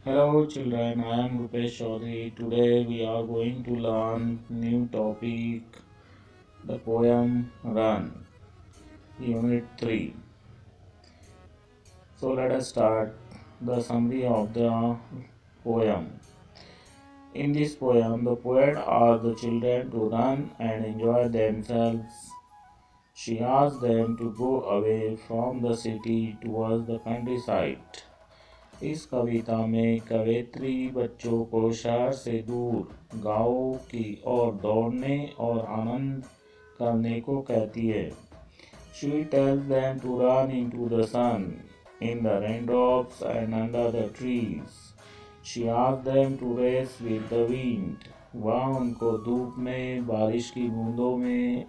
Hello children, I am Rupesh Chaudhary. Today we are going to learn new topic, the poem Run, Unit 3. So let us start the summary of the poem. In this poem, the poet asks the children to run and enjoy themselves. She asks them to go away from the city towards the countryside. इस कविता में कवयित्री बच्चों को शहर से दूर गांवों की ओर दौड़ने और आनंद करने को कहती है. She tells them to run into the sun, in the raindrops and under the trees. She asks them to race with the wind. वह उनको धूप में, बारिश की बूंदों में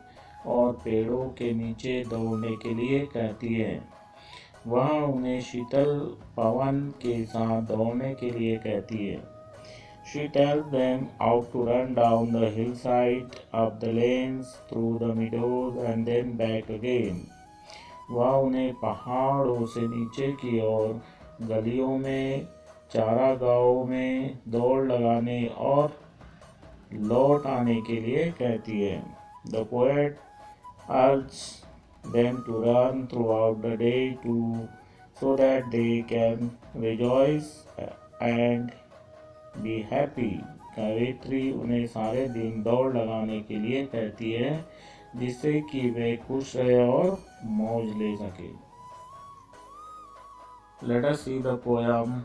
और पेड़ों के नीचे दौड़ने के लिए कहती है. वह उन्हें शीतल पवन के साथ दौड़ने के लिए कहती है. She tells them how to run down the hillside, up the lanes, through the meadows and then back again. वह उन्हें पहाड़ों से नीचे की ओर, गलियों में, चारागाहों में दौड़ लगाने और लौट आने के लिए कहती है. The poet urges them to run throughout the day so that they can rejoice and be happy. कवित्री उन्हें सारे दिन दौड़ लगाने के लिए कहती है जिससे कि वे खुश रहे और मौज ले सके. Let us see the poem.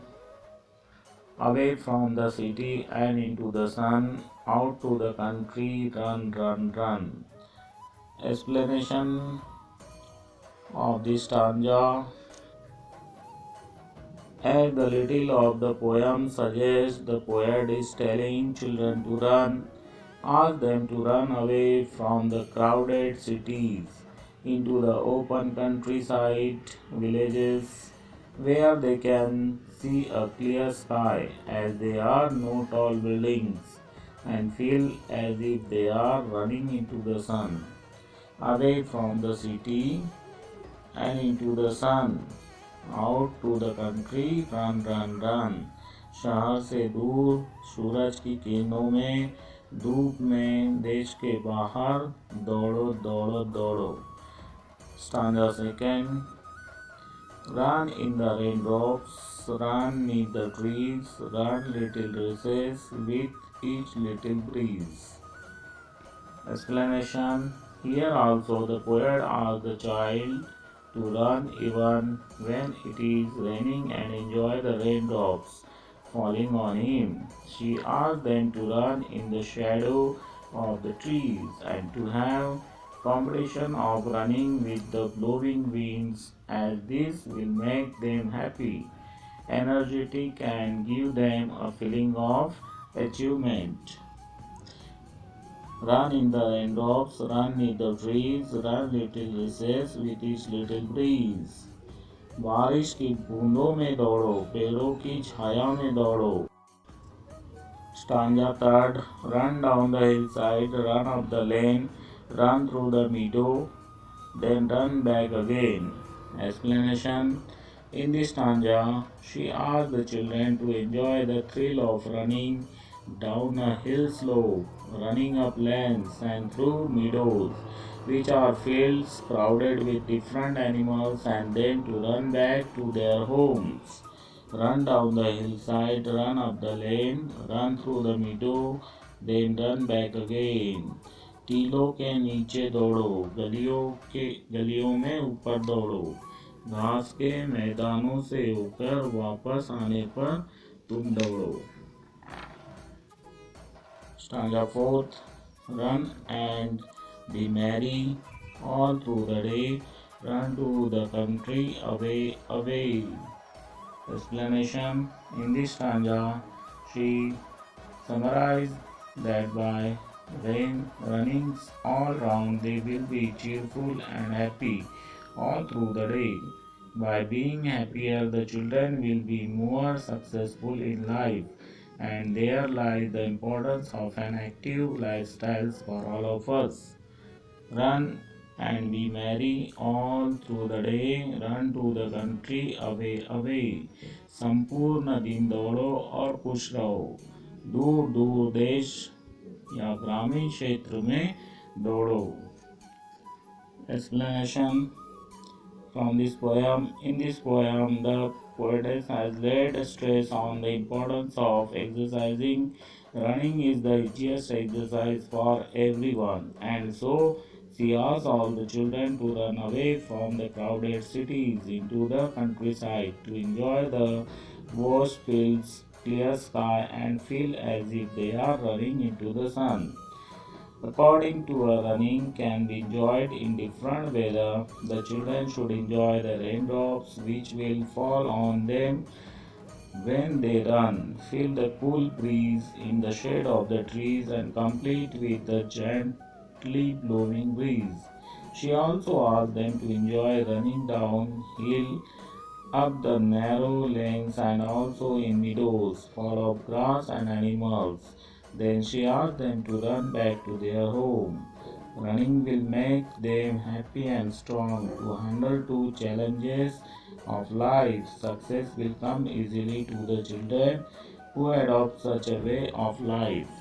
Away from the city and into the sun, out to the country, run, run, run. Explanation of this stanza. As the title of the poem suggests, the poet is telling children to run, ask them to run away from the crowded cities into the open countryside villages where they can see a clear sky, as there are no tall buildings, and feel as if they are running into the sun. Away from the city and into the sun, out to the country, run, run, run. शहर से दूर, सूरज की किरणों में, धूप में, देश के बाहर, दौड़ो दौड़ो दौड़ो. Stanza second. Run in the raindrops, run neath the trees, run little races with each little breeze. Explanation. Here also the poet asks the child to run even when it is raining and enjoy the raindrops falling on him. She asks them to run in the shadow of the trees and to have competition of running with the blowing winds, as this will make them happy, energetic and give them a feeling of achievement. Run in the raindrops, run neath the trees, run little races with each little breeze. बारिश की बूंदों में दौड़ो, पेड़ों की छाया में दौड़ो. Stanza third. Run down the hillside, run up the lane, run through the meadow, then run back again. Explanation. In this stanza, she asks the children to enjoy the thrill of running down a hill slope, running up lanes and through meadows, which are fields crowded with different animals, and then to run back to their homes. Run down the hillside, run up the lane, run through the meadow, then run back again. टीलों के नीचे दौड़ो, गलियों में ऊपर दौड़ो, घास के मैदानों से होकर वापस आने पर तुम दौड़ो. Stanza fourth. Run and be merry all through the day, run to the country, away, away. Explanation. In this stanza, she summarized that by running all round they will be cheerful and happy all through the day. By being happier, the children will be more successful in life, and there lies the importance of an active lifestyle for all of us. Run and be merry all through the day. Run to the country, away, away. संपूर्ण दिन दौड़ो और खुश रहो. दूर दूर देश या ग्रामीण क्षेत्र में दौड़ो. Explanation from this poem. In this poem, the poetess has laid stress on the importance of exercising. Running is the easiest exercise for everyone, and so she asks all the children to run away from the crowded cities into the countryside to enjoy the vast fields, clear sky, and feel as if they are running into the sun. According to her, running can be enjoyed in different weather. The children should enjoy the raindrops which will fall on them when they run. Feel the cool breeze in the shade of the trees and complete with the gently blowing breeze. She also asked them to enjoy running downhill up the narrow lanes and also in meadows full of grass and animals. Then she asked them to run back to their home. Running will make them happy and strong to handle two challenges of life. Success will come easily to the children who adopt such a way of life.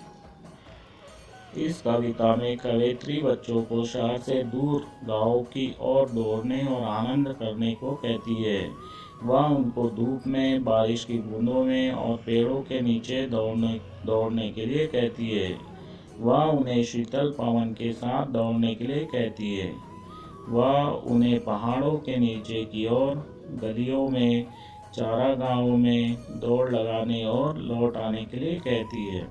इस कविता में कवयित्री बच्चों को शहर से दूर गांव की ओर दौड़ने और आनंद करने को कहती है. वह उनको धूप में, बारिश की बूंदों में और पेड़ों के नीचे दौड़ने के लिए कहती है. वह उन्हें शीतल पवन के साथ दौड़ने के लिए कहती है. वह उन्हें पहाड़ों के नीचे की ओर, गलियों में, चारागाहों में दौड़ लगाने और लौट आने के लिए कहती है.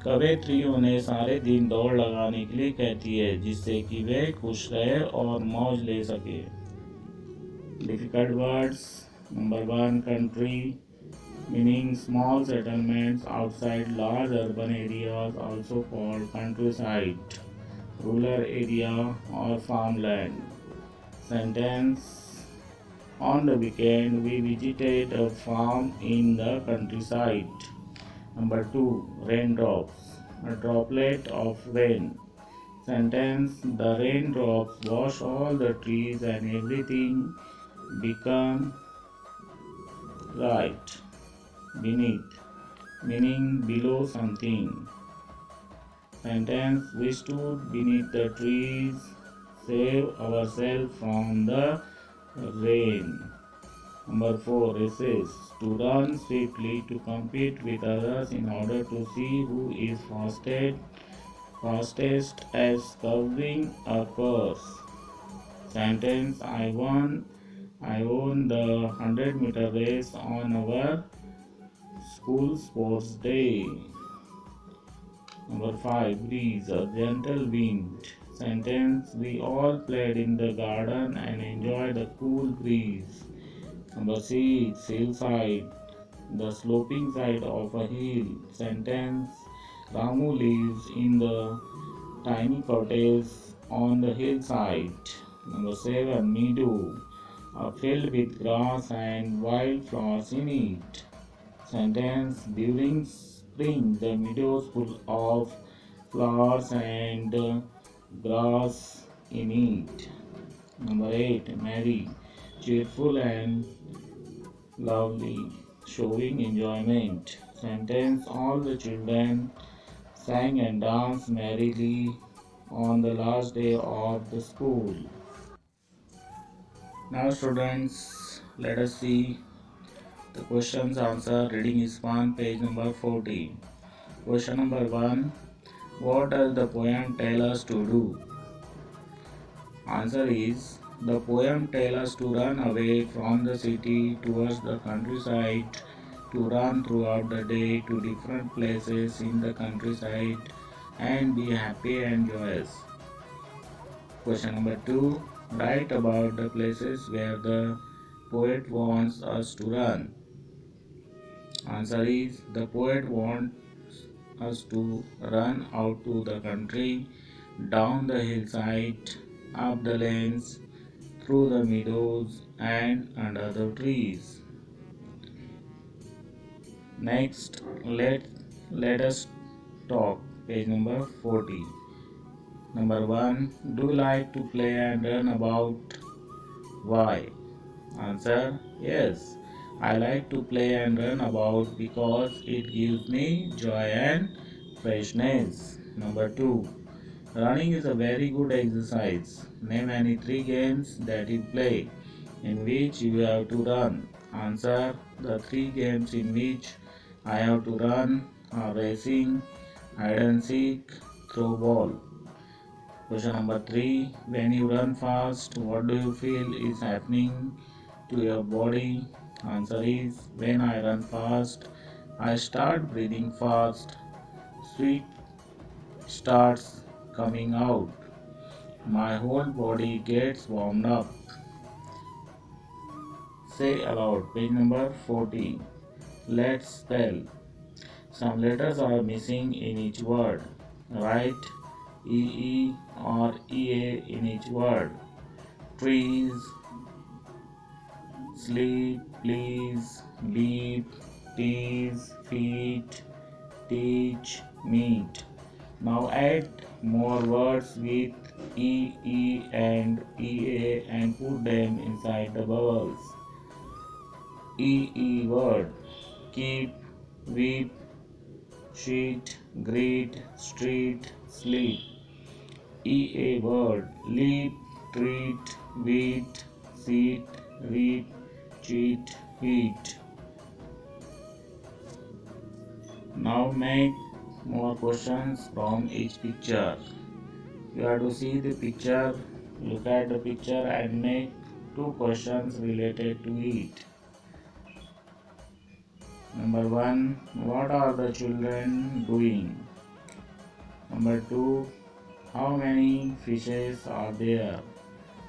कवयित्री उन्हें सारे दिन दौड़ लगाने के लिए कहती है जिससे कि वे खुश रहे और मौज ले सके. Difficult words. Number 1, country, meaning small settlements outside large urban areas, also called countryside, rural area or farmland. Sentence: on the weekend we visited a farm in the countryside. Number 2, raindrops, a droplet of rain. Sentence: the raindrops wash all the trees and everything become right beneath, meaning below something. Sentence: we stood beneath the trees, save ourselves from the rain. Number 4, races, to run swiftly to compete with others in order to see who is fastest as covering a course. Sentence: I won the 100-meter race on our school sports day. Number 5, breeze, a gentle wind. Sentence: we all played in the garden and enjoyed the cool breeze. Number 6, hillside, the sloping side of a hill. Sentence: Ramu lives in the tiny cottage on the hillside. Number 7, meadow, a field with grass and wildflowers in it. Sentence: during spring the meadow is full of flowers and grass in it. Number 8, merry, cheerful and lovely, showing enjoyment. Sentence: all the children sang and danced merrily on the last day of the school. Now students, let us see the questions answer. Reading is on page number 40. Question number 1. What does the poem tell us to do? Answer is, the poem tells us to run away from the city towards the countryside, to run throughout the day to different places in the countryside and be happy and joyous. Question number 2. Write about the places where the poet wants us to run. Answer is, the poet wants us to run out to the country, down the hillside, up the lanes, through the meadows and under the trees. Next, let us talk. Page number 40. Number 1. Do you like to play and run about? Why? Answer. Yes. I like to play and run about because it gives me joy and freshness. Number 2. Running is a very good exercise. Name any 3 games that you play in which you have to run. Answer. The 3 games in which I have to run are racing, hide and seek, throw ball. Question number 3. When you run fast, what do you feel is happening to your body? Answer is when I run fast, I start breathing fast, sweat starts coming out, my whole body gets warmed up. Say aloud, page number 14. Let's spell. Some letters are missing in each word. Write EE or EA in each word. Trees, sleep, please, leap, tease, feet, teach, meet. Now add more words with EE and EA and put them inside the bubbles. EE word: keep, weep, sheet, greet, street, sleep. EA word: leap, treat, wheat, seat, reap, cheat, heat. Now make more questions from each picture. You have to see the picture, look at the picture and make 2 questions related to it. Number 1. What are the children doing? Number 2. How many fishes are there?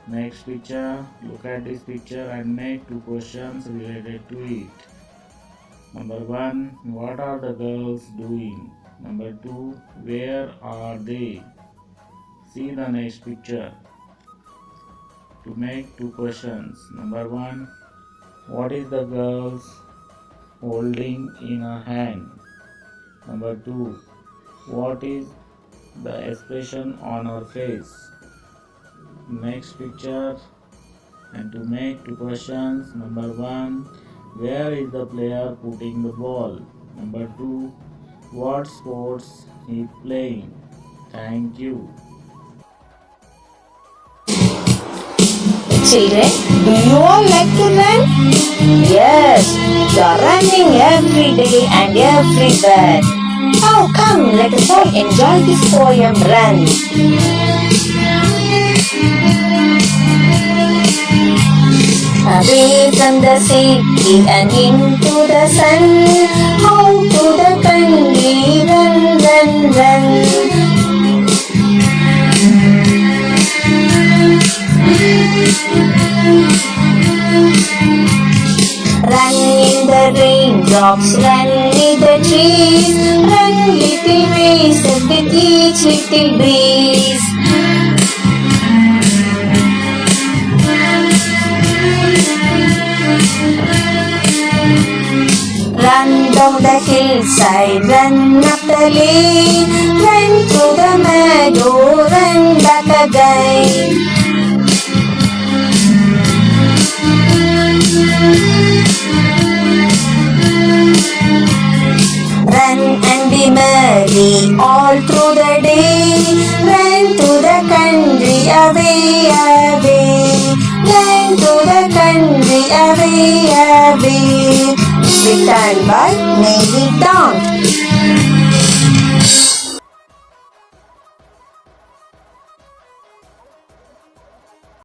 Next picture, look at this picture and make 2 questions related to it. Number 1. What are the girls doing? Number 2. Where are they? See the next picture. To make 2 questions. Number 1. What is the girls holding in her hand? Number 2. What is the expression on her face? Next picture. And to make 2 questions. Number 1. Where is the player putting the ball? Number 2. What sports he playing? Thank you. Children, do you all like to run? Yes, we are running every day and everywhere. Now come, let us all enjoy this poem, Run. Away from the city and into the sun, out to the country, run, run, run. Run in the raindrops, run in the trees, run little races with each little breeze. Run down the hillside, run up the lane, run through the meadow, run back again. Run and be merry all through the day, run to the country, away, away. Run to the country, away, away. Written by Mary Dawn.